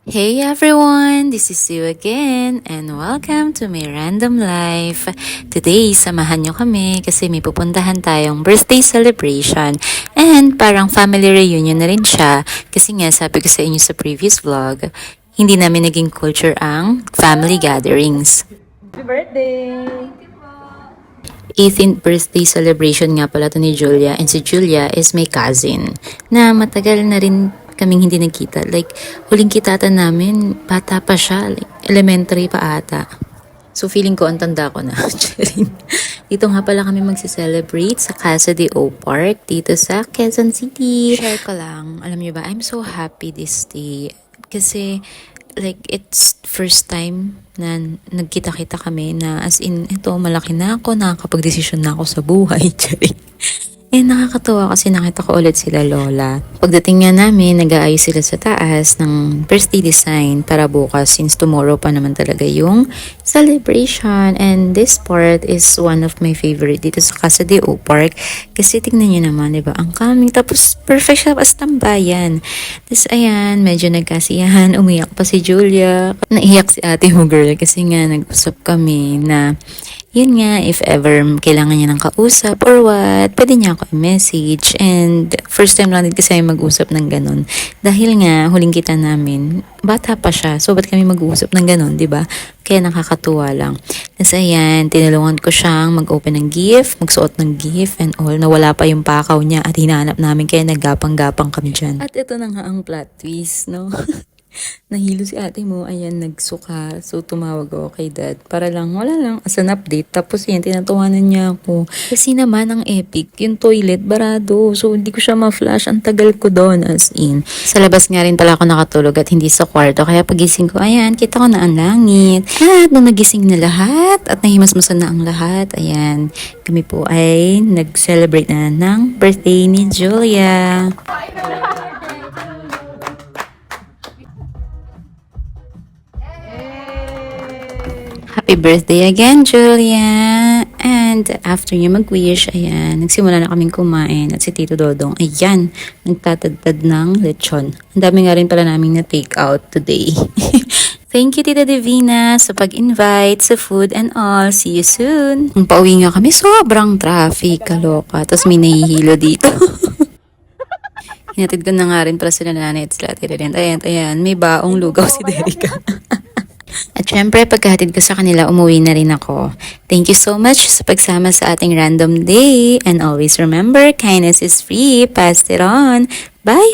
Hey everyone! This is you again and welcome to my random life. Today, samahan nyo kami kasi may pupuntahan tayong birthday celebration and parang family reunion na rin siya kasi nga sabi ko sa inyo sa previous vlog, hindi namin naging culture ang family gatherings. Happy birthday! 18th birthday celebration nga pala to ni Julia, and si Julia is my cousin na matagal na rin kaming hindi nagkita. Like, huling kitatan namin, bata pa siya. Like, elementary pa ata. So, feeling ko, ang tanda ko na. Dito nga pala kami magsi-celebrate sa Casa de O Park dito sa Quezon City. Share ko lang, alam niyo ba, I'm so happy this day. Kasi, like, it's first time na nagkita-kita kami na as in, ito, malaki na ako, nakakapag-desisyon na ako sa buhay. Nakakatuwa kasi nakita ko ulit sila lola. Pagdating nga namin, nag-aayos sila sa taas ng birthday design para bukas since tomorrow pa naman talaga yung celebration. And this part is one of my favorite dito sa Casa de O Park. Kasi tingnan nyo naman, diba? Ang calming. Tapos perfect siya as tambayan. Tapos ayan, medyo nagkasiyahan. Umiyak pa si Julia. Naiyak si ate mo girl kasi nga nag-usap kami na yun nga, if ever kailangan niya ng kausap or what, pwede niya ako i-message. And first time lang din kasi mag-usap ng ganun. Dahil nga, huling kita namin, bata pa siya. So, ba't kami mag-uusap ng ganun, di ba? Kaya nakakatuwa lang. Tapos ayan, tinulungan ko siyang mag-open ng gift, magsuot ng gift and all. Nawala pa yung pakaw niya at hinahanap namin kaya naggapang-gapang kami dyan. At ito na nga ang plot twist, no? Nahilo si ate mo, ayan, nagsuka. So, tumawag ako kay dad. Para lang, wala lang, as an update. Tapos yan, tinatawanan niya ako. Kasi naman, ang epic, yung toilet, barado. So, hindi ko siya ma-flash. Ang tagal ko doon, as in. Sa labas nga rin pala ako nakatulog at hindi sa kwarto. Kaya pagising ko, ayan, kita ko na ang langit. At nung nagising na lahat, at nahimasmasan na ang lahat, ayan, kami po ay nag-celebrate na ng birthday ni Julia. Happy birthday again, Julia! And after niya mag-wish, ayan, nagsimula na kaming kumain at si Tito Dodong, ayan, nagtatadtad ng lechon. Ang dami nga rin pala naming na-take out today. Thank you, Tita Divina, sa pag-invite, sa food and all. See you soon! Nung pauwi nga kami, sobrang traffic, kaloka. Tapos may nahihilo dito. Hinatid ko na nga rin pala sila nanay at sila Tita Rin. Ayan, may baong lugaw si Derica. At syempre, pagkahatid ko sa kanila, umuwi na rin ako. Thank you so much sa pagsama sa ating random day. And always remember, kindness is free. Pass it on. Bye,